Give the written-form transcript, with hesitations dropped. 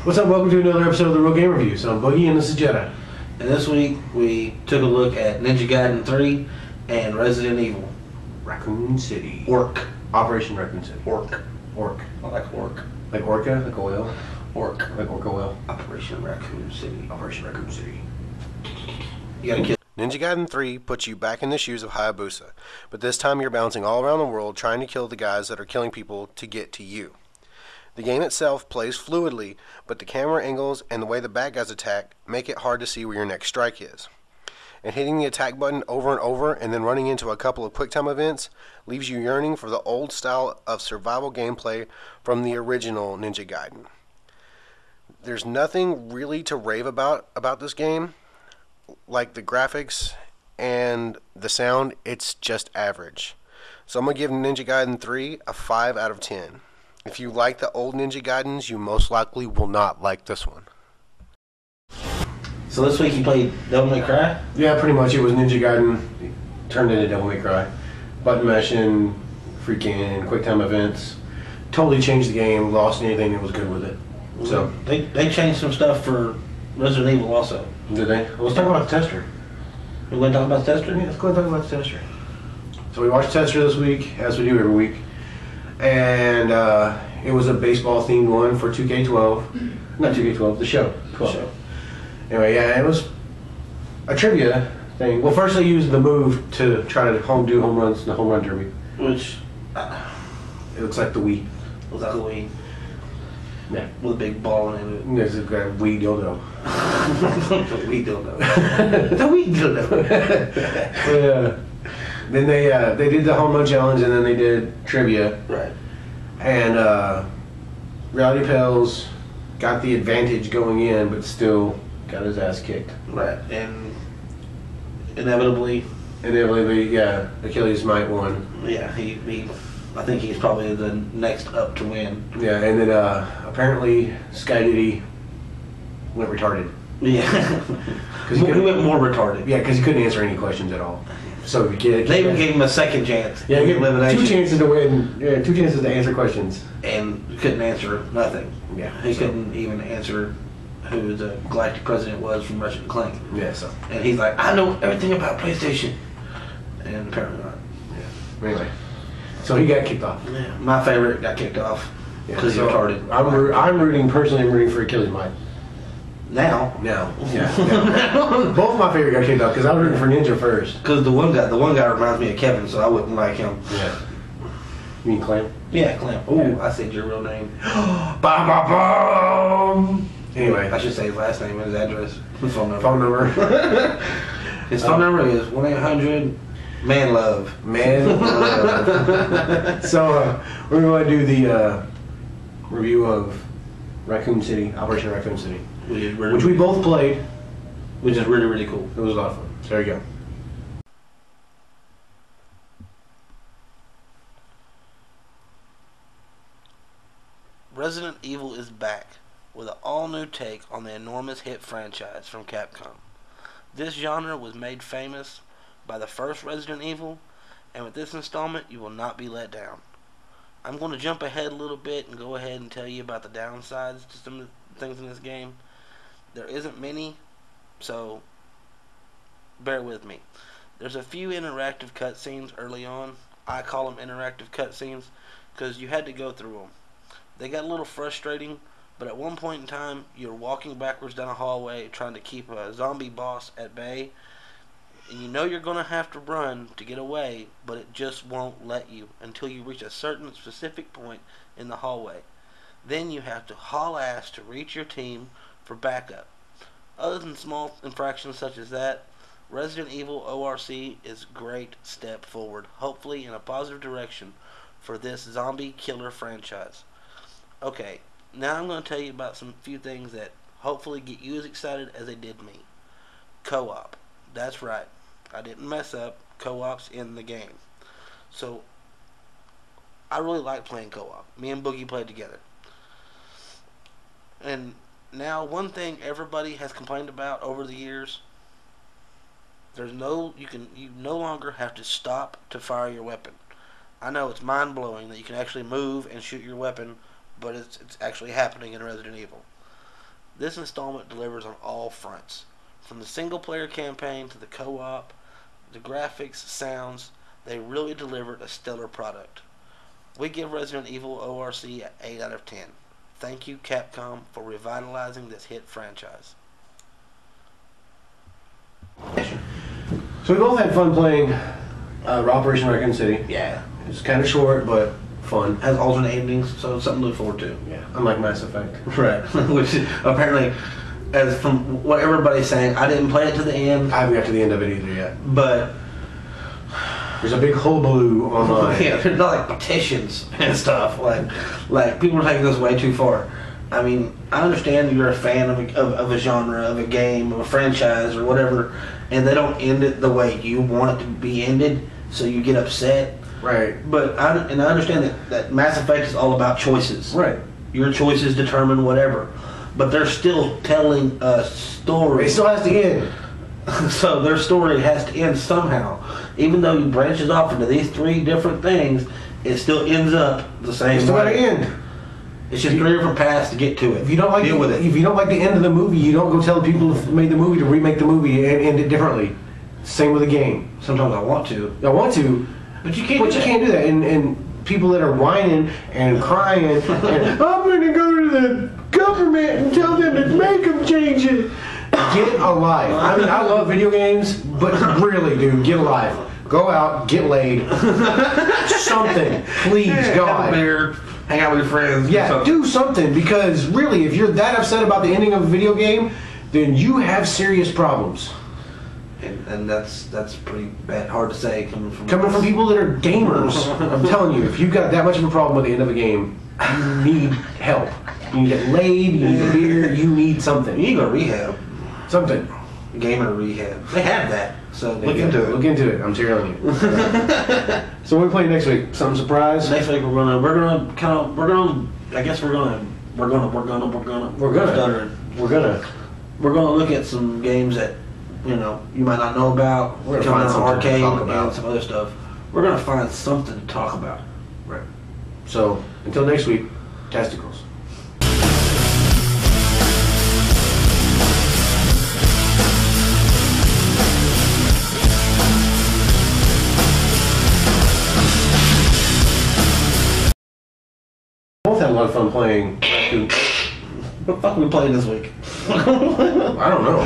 What's up? Welcome to another episode of the Real Game Reviews. I'm Boogie and this is Jedi. And this week we took a look at Ninja Gaiden 3 and Resident Evil. Raccoon City. Orc. Operation Raccoon City. Orc. Orc. I like orc. Like orca? Like a whale? Orc. Like orca whale. Operation Raccoon City. Operation Raccoon City. You gotta kill. Ninja Gaiden 3 puts you back in the shoes of Hayabusa, but this time you're bouncing all around the world trying to kill the guys that are killing people to get to you. The game itself plays fluidly, but the camera angles and the way the bad guys attack make it hard to see where your next strike is. And hitting the attack button over and over and then running into a couple of QuickTime events leaves you yearning for the old style of survival gameplay from the original Ninja Gaiden. There's nothing really to rave about this game. Like the graphics and the sound, it's just average. So I'm going to give Ninja Gaiden 3 a 5 out of 10. If you like the old Ninja Gaidens, you most likely will not like this one. So this week you played Devil May Cry? Yeah, pretty much. It was Ninja Gaiden turned into Devil May Cry. Button mashing, freaking QuickTime events. Totally changed the game, lost anything that was good with it. So They changed some stuff for Resident Evil also. did they? Let's talk about the tester. You want to talk about the tester? Yeah, let's go and talk about the tester. So we watched Tester this week, as we do every week. And it was a baseball themed one for 2K12. Not 2K12, the show. 12. The show. Anyway, yeah, it was a trivia thing. Well, first they used the move to try to do home runs in the home run derby. Which It looks like the Wii. was like a Wii Yeah. with a big ball in it. There's a Wii dildo. The Wii dildo. The Wii dildo. Yeah. Then they did the home run challenge and then they did trivia. Right. And Reality Pels got the advantage going in, but still got his ass kicked. Right. And inevitably, Yeah, Achilles might won. yeah, he I think he's probably the next up to win. Yeah, and then apparently Sky Diddy went retarded. Yeah. He He went more retarded. Yeah, because he couldn't answer any questions at all. So They even gave him a second chance. yeah, in elimination. 2 chances to win. Yeah, 2 chances to answer questions. And couldn't answer nothing. Yeah, He so- couldn't even answer who the galactic president was from Ratchet and Clank. Yeah, so And he's like, I know everything about PlayStation. And apparently not. yeah. Anyway, so he got kicked off. Yeah. My favorite got kicked off Yeah, because so he's retarded. I'm personally rooting for Achilles Mike. Now. No. Yeah. Both of my favorite got kicked off because I was rooting for Ninja first. Because the one guy reminds me of Kevin, so I wouldn't like him. Yeah. You mean Clam? Yeah, Clem. Oh, Yeah. I said your real name. Bam, bam, bam. Anyway, I should say his last name and his address. His phone number. phone number. His phone number is 1-800-MAN-LOVE. Man. So we're going to do the review of Raccoon City, Operation Raccoon City, which we both played. Which is really, really cool. It was a lot of fun. So there you go. Resident Evil is back with an all-new take on the enormous hit franchise from Capcom. This genre was made famous by the first Resident Evil, and with this installment you will not be let down. I'm going to jump ahead a little bit and go ahead and tell you about the downsides to some of the things in this game. There isn't many, so bear with me. There's a few interactive cutscenes early on. I call them interactive cutscenes because you had to go through them. They got a little frustrating, but at one point in time, you're walking backwards down a hallway trying to keep a zombie boss at bay, and you know you're going to have to run to get away, but it just won't let you until you reach a certain specific point in the hallway. Then you have to haul ass to reach your team for backup. Other than small infractions such as that, Resident Evil ORC is a great step forward, hopefully in a positive direction for this zombie killer franchise. Okay, now I'm going to tell you about some few things that hopefully get you as excited as they did me. Co-op. That's right. I didn't mess up. Co-op's in the game. So, I really like playing co-op. Me and Boogie played together. And now, one thing everybody has complained about over the years, you no longer have to stop to fire your weapon. I know it's mind-blowing that you can actually move and shoot your weapon, but it's actually happening in Resident Evil. This installment delivers on all fronts. From the single-player campaign to the co-op, the graphics, sounds, they really delivered a stellar product. We give Resident Evil ORC an 8 out of 10. Thank you, Capcom, for revitalizing this hit franchise. So we both had fun playing Operation Raccoon City. Yeah. It's kind of short, but fun. Has alternate endings, so it's something to look forward to. Yeah, unlike Mass Effect. Right. Which apparently, as from what everybody's saying, I didn't play it to the end, I haven't got to the end of it either yet. but There's a big hullabaloo online. yeah, there's not like petitions and stuff. Like people are taking this way too far. I mean, I understand you're a fan of a genre, of a game, of a franchise, or whatever, and they don't end it the way you want it to be ended, so you get upset. Right. But I understand that Mass Effect is all about choices. Right. Your choices determine whatever. But they're still telling a story. It still has to end. So their story has to end somehow. Even though it branches off into these 3 different things, it still ends up the same It's still got to way. end. It's just 3 different paths to get to it. If you don't like Deal with it. if you don't like the end of the movie, you don't go tell the people who made the movie to remake the movie and end it differently. Same with the game. Sometimes I want to. I want to, But you can't but you can't do that. And people that are whining and crying and I'm going to go to the government and tell them to make them change it. Get a life. I mean, I love video games, but really, dude, get a life. Go out, get laid. Something, please, Have a God. beer, hang out with your friends. Yeah, do something, because really, if you're that upset about the ending of a video game, then you have serious problems. And that's pretty bad, hard to say coming from People that are gamers. I'm telling you, if you've got that much of a problem with the end of a game, you need help. You need to get laid, you need a beer, you need something. You need to go to rehab. Something. Gamer rehab. They have that. So look into it. Look into it, I'm telling you. So what are we playing next week? Some surprise? Next week we're gonna look at some games that you might not know about. We're gonna coming find out of something to arcade talk about. and some other stuff. We're gonna find something to talk about. Right. So until next week, testicles. Both had a lot of fun playing Raccoon. What the fuck are we playing this week? I don't know.